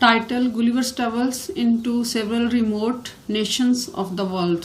Title: Gulliver's Travels into several remote nations of the world.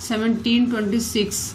1726,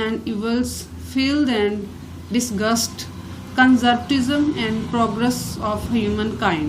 and evils, filth and disgust, conservatism and progress of humankind.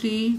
3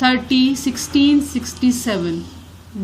30, 1667,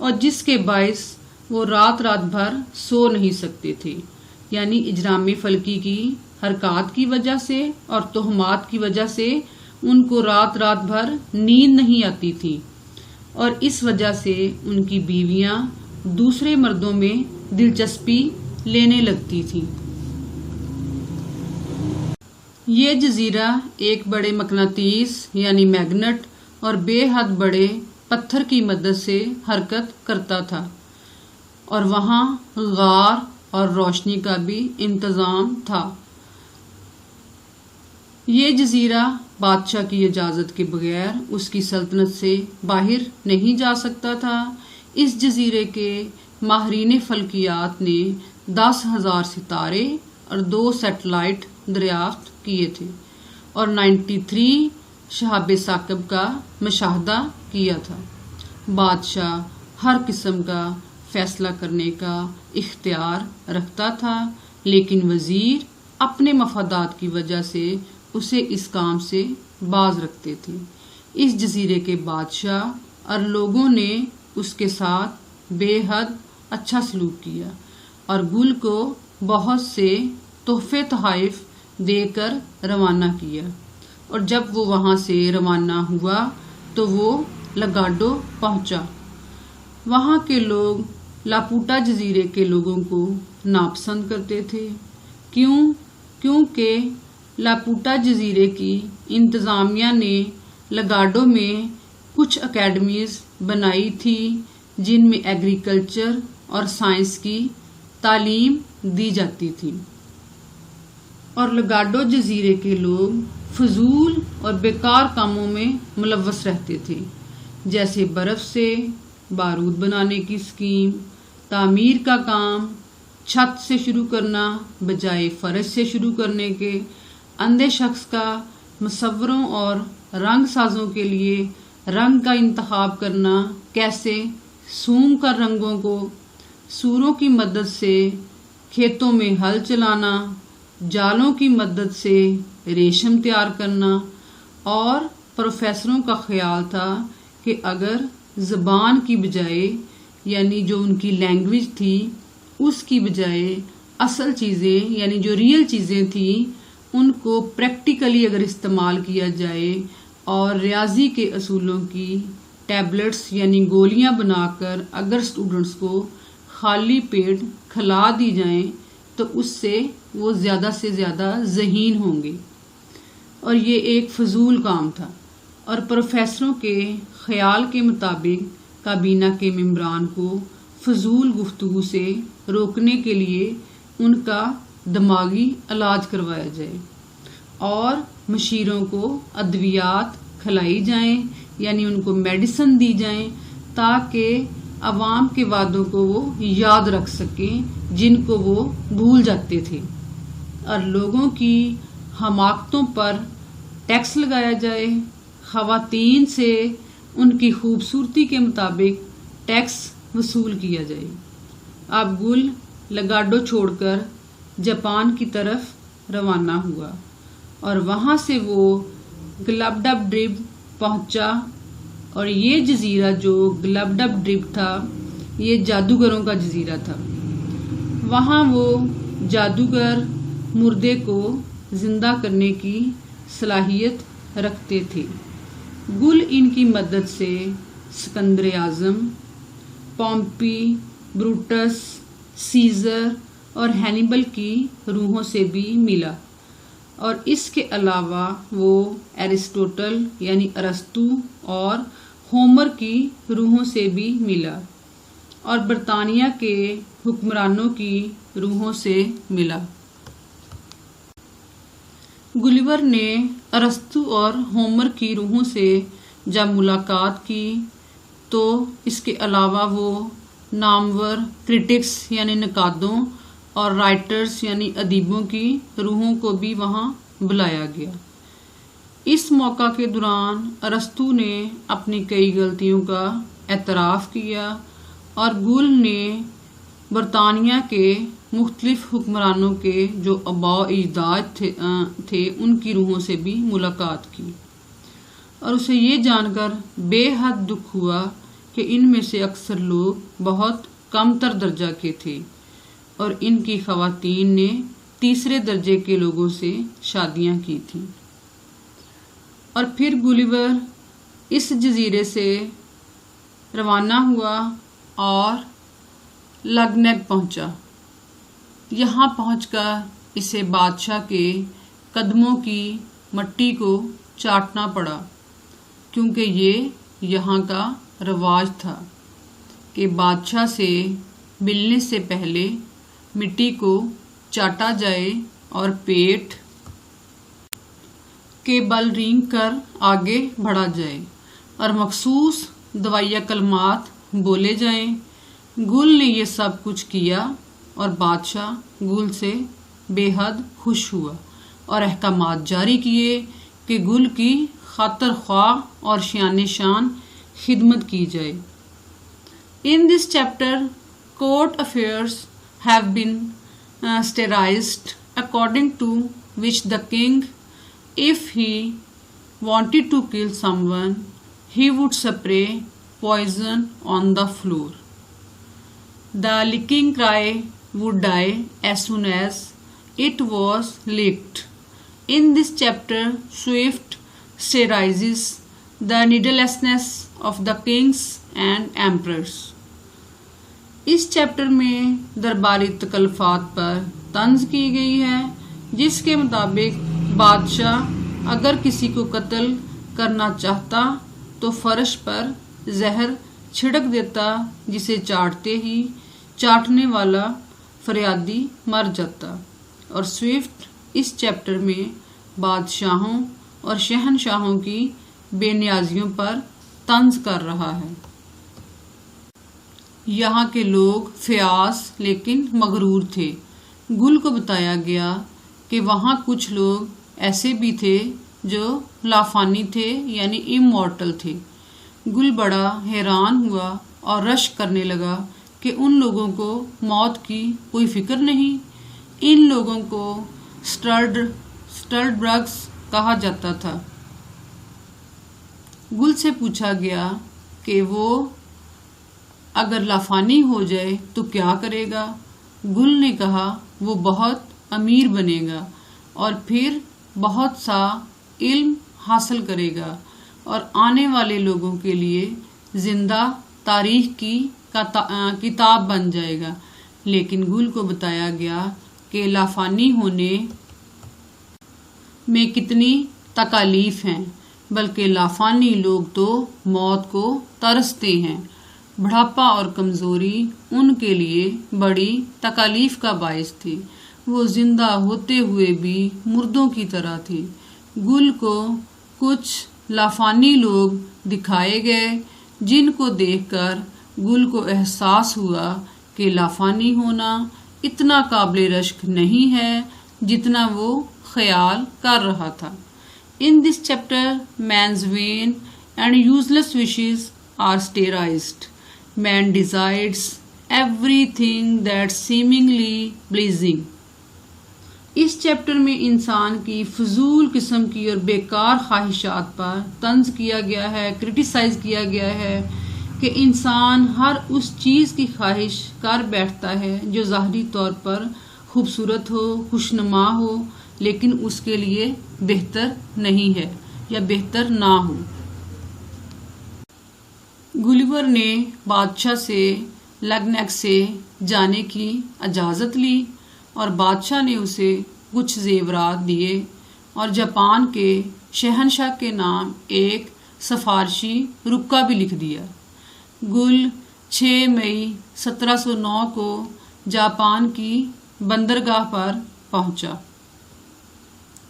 اور جس کے باعث وہ رات رات بھر سو نہیں سکتے تھے، یعنی اجرام فلکی کی حرکات کی وجہ سے اور تہمات کی وجہ سے ان کو رات رات بھر نیند نہیں آتی تھی، اور اس وجہ سے ان کی بیویاں دوسرے مردوں میں دلچسپی لینے لگتی تھیں۔ یہ جزیرہ ایک بڑے مقناطیس یعنی میگنٹ اور بے حد بڑے پتھر کی مدد سے حرکت کرتا تھا، اور وہاں غار اور روشنی کا بھی انتظام تھا۔ یہ جزیرہ بادشاہ کی اجازت کے بغیر اس کی سلطنت سے باہر نہیں جا سکتا تھا۔ اس جزیرے کے ماہرین فلکیات نے 10,000 ستارے اور 2 سیٹلائٹ دریافت کیے تھے اور 93 شہاب ثاقب کا مشاہدہ کیا تھا۔ بادشاہ ہر قسم کا فیصلہ کرنے کا اختیار رکھتا تھا، لیکن وزیر اپنے مفادات کی وجہ سے اسے اس کام سے باز رکھتے تھے۔ اس جزیرے کے بادشاہ اور لوگوں نے اس کے ساتھ بے حد اچھا سلوک کیا اور گل کو بہت سے تحفے تحائف دے کر روانہ کیا، اور جب وہ وہاں سے روانہ ہوا تو وہ لگاڈو پہنچا۔ وہاں کے لوگ لاپوٹا جزیرے کے لوگوں کو ناپسند کرتے تھے، کیونکہ لاپوٹا جزیرے کی انتظامیہ نے لگاڈو میں کچھ اکیڈمیز بنائی تھی جن میں ایگریکلچر اور سائنس کی تعلیم دی جاتی تھی، اور لگاڈو جزیرے کے لوگ فضول اور بیکار کاموں میں ملوث رہتے تھے، جیسے برف سے بارود بنانے کی اسکیم، تعمیر کا کام، چھت سے شروع کرنا بجائے فرش سے شروع کرنے کے، اندھے شخص کا مصوروں اور رنگ سازوں کے لیے رنگ کا انتخاب کرنا، کیسے سونگ کر رنگوں کو، سوروں کی مدد سے کھیتوں میں ہل چلانا، جالوں کی مدد سے ریشم تیار کرنا، اور پروفیسروں کا خیال تھا کہ اگر زبان کی بجائے، یعنی جو ان کی لینگویج تھی، اس کی بجائے اصل چیزیں یعنی جو ریئل چیزیں تھیں ان کو پریکٹیکلی اگر استعمال کیا جائے اور ریاضی کے اصولوں کی ٹیبلٹس یعنی گولیاں بنا کر اگر اسٹوڈنٹس کو خالی پیٹ کھلا دی جائیں تو اس سے وہ زیادہ سے زیادہ ذہین ہوں گے، اور یہ ایک فضول کام تھا۔ اور پروفیسروں کے خیال کے مطابق کابینہ کے ممبران کو فضول گفتگو سے روکنے کے لیے ان کا دماغی علاج کروایا جائے، اور مشیروں کو ادویات کھلائی جائیں یعنی ان کو میڈیسن دی جائیں تاکہ عوام کے وعدوں کو وہ یاد رکھ سکیں جن کو وہ بھول جاتے تھے، اور لوگوں کی حماقتوں پر ٹیکس لگایا جائے، خواتین سے ان کی خوبصورتی کے مطابق ٹیکس وصول کیا جائے۔ اب گل لگاڈو چھوڑ کر جاپان کی طرف روانہ ہوا، اور وہاں سے وہ گلبڈب ڈرب پہنچا، اور یہ جزیرہ جو گلبڈب ڈرب تھا یہ جادوگروں کا جزیرہ تھا۔ وہاں وہ جادوگر مردے کو زندہ کرنے کی صلاحیت رکھتے تھے۔ گل ان کی مدد سے سکندر اعظم، پومپی، بروٹس، سیزر اور ہینیبل کی روحوں سے بھی ملا، اور اس کے علاوہ وہ ایرسٹوٹل یعنی ارسطو اور ہومر کی روحوں سے بھی ملا، اور برطانیہ کے حکمرانوں کی روحوں سے ملا۔ گلیور نے ارسطو اور ہومر کی روحوں سے جب ملاقات کی تو اس کے علاوہ وہ نامور کرٹکس یعنی نقادوں اور رائٹرز یعنی ادیبوں کی روحوں کو بھی وہاں بلایا گیا۔ اس موقع کے دوران ارسطو نے اپنی کئی غلطیوں کا اعتراف کیا، اور گل نے برطانیہ کے مختلف حکمرانوں کے جو آباء و اجداد تھے ان کی روحوں سے بھی ملاقات کی، اور اسے یہ جان کر بے حد دکھ ہوا کہ ان میں سے اکثر لوگ بہت کم تر درجہ کے تھے اور ان کی خواتین نے تیسرے درجے کے لوگوں سے شادیاں کی تھیں۔ اور پھر گلیور اس جزیرے سے روانہ ہوا اور لگنگ پہنچا۔ یہاں پہنچ کر اسے بادشاہ کے قدموں کی مٹی کو چاٹنا پڑا، کیونکہ یہ یہاں کا رواج تھا کہ بادشاہ سے ملنے سے پہلے مٹی کو چاٹا جائے اور پیٹ کے بل رینگ کر آگے بڑھا جائے اور مخصوص دعائیہ کلمات بولے جائیں۔ گل نے یہ سب کچھ کیا اور بادشاہ گل سے بے حد خوش ہوا اور احکامات جاری کیے کہ گل کی خاطر خواہ اور شان شان خدمت کی جائے۔ In this chapter, court affairs have been sterilized, according to which the king, if he wanted to kill someone, he would spray poison on the floor. The licking cry would die as soon as it was licked. In this chapter, Swift satirizes the needlessness of the kings and emperors. اس chapter میں درباری تکلفات پر طنز کی گئی ہے، جس کے مطابق بادشاہ اگر کسی کو قتل کرنا چاہتا تو فرش پر زہر چھڑک دیتا، جسے چاٹتے ہی چاٹنے والا فریادی مر جاتا۔ اور سوئفٹ اس چیپٹر میں بادشاہوں اور شہنشاہوں کی بے نیازیوں پر طنز کر رہا ہے۔ یہاں کے لوگ فیاض لیکن مغرور تھے۔ گل کو بتایا گیا کہ وہاں کچھ لوگ ایسے بھی تھے جو لافانی تھے، یعنی امورٹل تھے۔ گل بڑا حیران ہوا اور رشک کرنے لگا کہ ان لوگوں کو موت کی کوئی فکر نہیں۔ ان لوگوں کو سٹرڈ برگز کہا جاتا تھا۔ گل سے پوچھا گیا کہ وہ اگر لافانی ہو جائے تو کیا کرے گا؟ گل نے کہا وہ بہت امیر بنے گا اور پھر بہت سا علم حاصل کرے گا اور آنے والے لوگوں کے لیے زندہ تاریخ کی کتاب بن جائے گا۔ لیکن گل کو بتایا گیا کہ لافانی ہونے میں کتنی تکالیف ہیں، بلکہ لافانی لوگ تو موت کو ترستے ہیں۔ بڑھاپا اور کمزوری ان کے لیے بڑی تکالیف کا باعث تھی۔ وہ زندہ ہوتے ہوئے بھی مردوں کی طرح تھے۔ گل کو کچھ لافانی لوگ دکھائے گئے، جن کو دیکھ کر گل کو احساس ہوا کہ لافانی ہونا اتنا قابل رشک نہیں ہے جتنا وہ خیال کر رہا تھا۔ In this chapter, man's vain and useless wishes are sterilized. Man desires everything that's seemingly pleasing. اس چیپٹر میں انسان کی فضول قسم کی اور بیکار خواہشات پر طنز کیا گیا ہے، کرٹیسائز کیا گیا ہے کہ انسان ہر اس چیز کی خواہش کر بیٹھتا ہے جو ظاہری طور پر خوبصورت ہو، خوشنما ہو، لیکن اس کے لیے بہتر نہیں ہے یا بہتر نہ ہو۔ گلیور نے بادشاہ سے لگنگ سے جانے کی اجازت لی اور بادشاہ نے اسے کچھ زیورات دیے اور جاپان کے شہنشاہ کے نام ایک سفارشی رکا بھی لکھ دیا۔ گل 6 مئی 1709 کو جاپان کی بندرگاہ پر پہنچا۔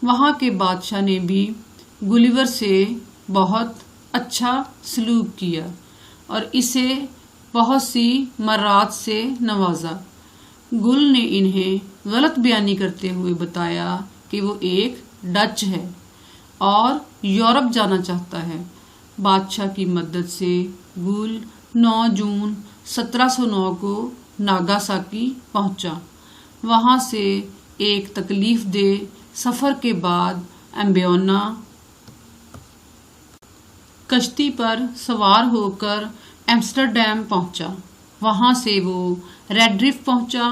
وہاں کے بادشاہ نے بھی گلیور سے بہت اچھا سلوک کیا اور اسے بہت سی مرات سے نوازا۔ گل نے انہیں غلط بیانی کرتے ہوئے بتایا کہ وہ ایک ڈچ ہے اور یورپ جانا چاہتا ہے۔ بادشاہ کی مدد سے گل 9 جون 1709 کو ناگاساکی پہنچا۔ وہاں سے ایک تکلیف دہ سفر کے بعد ایمبیونا کشتی پر سوار ہو کر ایمسٹرڈیم پہنچا. وہاں سے وہ ریڈرف پہنچا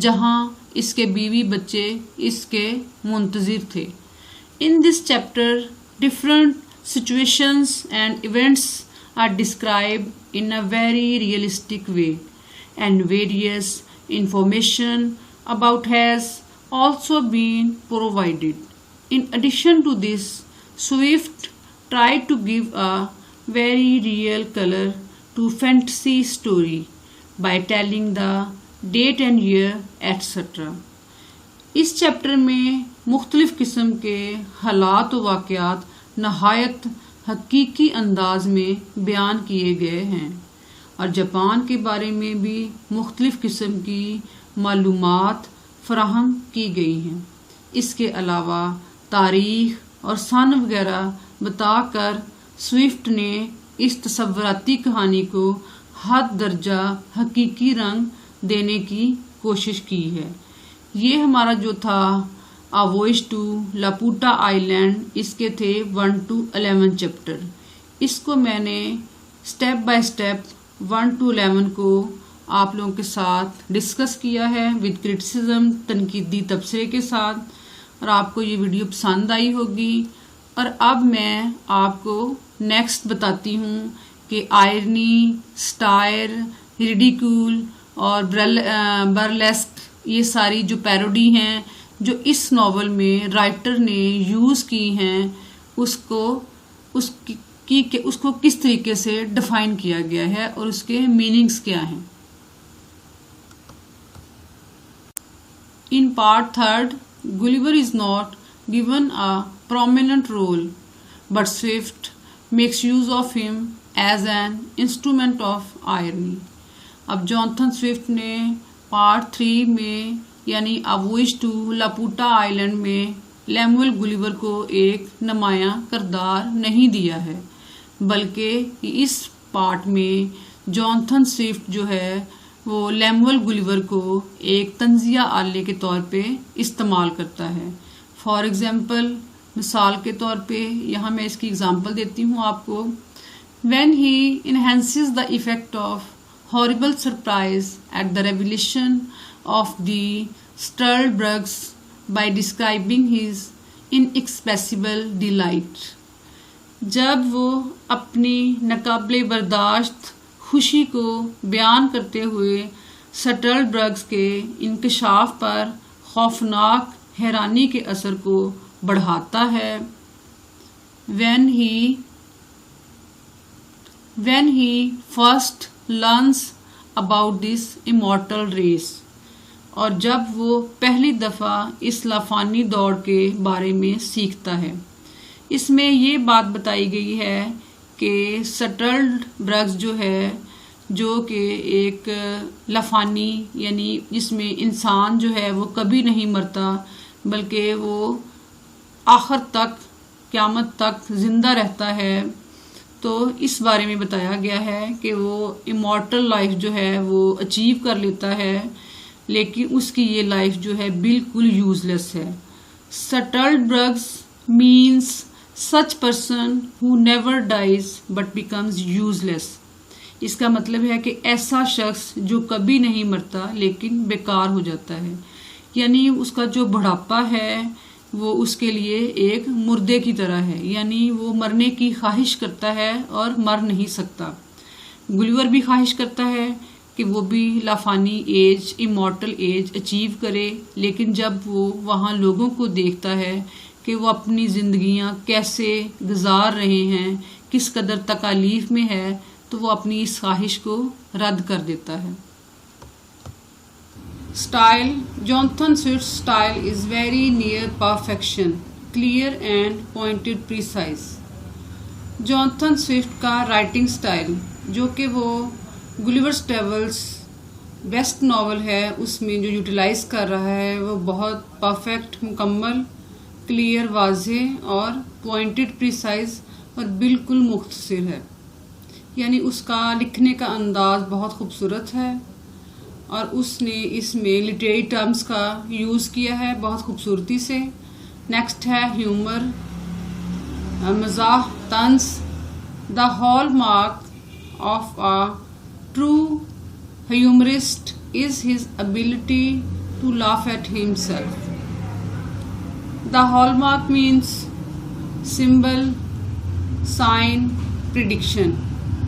جہاں اس کے بیوی بچے اس کے منتظر تھے. In this chapter, different situations and events are described in a very realistic way, and various information about has also been provided. In addition to this, Swift tried to give a very real color to fantasy story by telling the date and year, etc. اس chapter میں مختلف قسم کے حالات و واقعات نہایت حقیقی انداز میں بیان کیے گئے ہیں اور جاپان کے بارے میں بھی مختلف قسم کی معلومات فراہم کی گئی ہیں. اس کے علاوہ تاریخ اور سن وغیرہ بتا کر سوئفٹ نے اس تصوراتی کہانی کو حد درجہ حقیقی رنگ دینے کی کوشش کی ہے. یہ ہمارا جو تھا A Voyage to Laputa island, اس کے تھے 1 to 11 چیپٹر. اس کو میں نے اسٹیپ بائی اسٹیپ 1 to 11 کو آپ لوگوں کے ساتھ ڈسکس کیا ہے ود کرٹیسزم، تنقیدی تبصرے کے ساتھ، اور آپ کو یہ ویڈیو پسند آئی ہوگی. اور اب میں آپ کو نیکسٹ بتاتی ہوں کہ آئرنی، سٹائر، ریڈیکول اور برلیسک، یہ ساری جو پیروڈی ہیں جو اس ناول میں رائٹر نے یوز کی ہیں، اس کو کس طریقے سے ڈیفائن کیا گیا ہے اور اس کے میننگز کیا ہیں. In part 3, Gulliver is not given a prominent role, but Swift makes use of him as an instrument of irony. اب جونتھن سوئفٹ نے پارٹ 3 میں یعنی A Voyage to Laputa island میں لیموئل گولیور کو ایک نمایاں کردار نہیں دیا ہے، بلکہ اس پارٹ میں جونتھن سوئفٹ جو ہے وہ لیموئل گولیور کو ایک تنزیہ آلے کے طور پہ استعمال کرتا ہے. فار ایگزامپل، مثال کے طور پہ یہاں میں اس کی اگزامپل دیتی ہوں آپ کو. When he enhances the effect of horrible surprise at the revelation of the Stradbruggs by describing his inexpressible delight. جب وہ اپنی ناقابل برداشت خوشی کو بیان کرتے ہوئے سٹرلبرگز کے انکشاف پر خوفناک حیرانی کے اثر کو بڑھاتا ہے. When he first learns about this immortal race، اور جب وہ پہلی دفعہ اس لافانی دوڑ کے بارے میں سیکھتا ہے. اس میں یہ بات بتائی گئی ہے کہ سٹرلبرگز جو ہے، جو کہ ایک لافانی یعنی جس میں انسان جو ہے وہ کبھی نہیں مرتا بلکہ وہ آخر تک، قیامت تک زندہ رہتا ہے. تو اس بارے میں بتایا گیا ہے کہ وہ امورٹل لائف جو ہے وہ اچیو کر لیتا ہے، لیکن اس کی یہ لائف جو ہے بالکل یوز لیس ہے. Struldbrugs means such person who never dies but becomes useless. اس کا مطلب ہے کہ ایسا شخص جو کبھی نہیں مرتا لیکن بیکار ہو جاتا ہے، یعنی اس کا جو بڑھاپا ہے وہ اس کے لیے ایک مردے کی طرح ہے، یعنی وہ مرنے کی خواہش کرتا ہے اور مر نہیں سکتا. گلیور بھی خواہش کرتا ہے کہ وہ بھی لافانی ایج، امورٹل ایج اچیو کرے، لیکن جب وہ وہاں لوگوں کو دیکھتا ہے کہ وہ اپنی زندگیاں کیسے گزار رہے ہیں، کس قدر تکالیف میں ہے، تو وہ اپنی اس خواہش کو رد کر دیتا ہے. Style. Jonathan Swift's style is very near perfection, clear and pointed, precise. Jonathan Swift کا رائٹنگ سٹائل جو کہ وہ گلیورز ٹریولز بیسٹ ناول ہے اس میں جو یوٹیلائز کر رہا ہے وہ بہت پرفیکٹ، مکمل، کلیئر، واضح اور پوائنٹڈ، پریسائز اور بالکل مختصر ہے. یعنی اس کا لکھنے کا انداز بہت خوبصورت ہے اور اس نے اس میں لٹریری ٹرمز کا یوز کیا ہے بہت خوبصورتی سے. نیکسٹ ہے ہیومر، مزاح، طنز. The hallmark of a true humorist is his ability to laugh at himself. The hallmark means symbol, sign, prediction.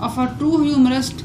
Of a true humorist,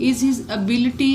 Is his ability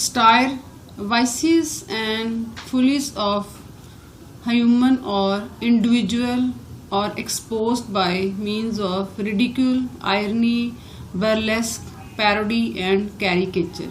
Style, vices and follies of human or individual are exposed by means of ridicule, irony, burlesque, parody and caricature.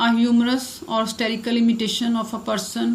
a humorous or satirical imitation of a person.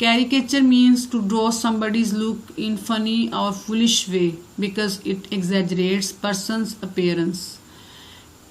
Caricature means to draw somebody's look in funny or foolish way because it exaggerates person's appearance.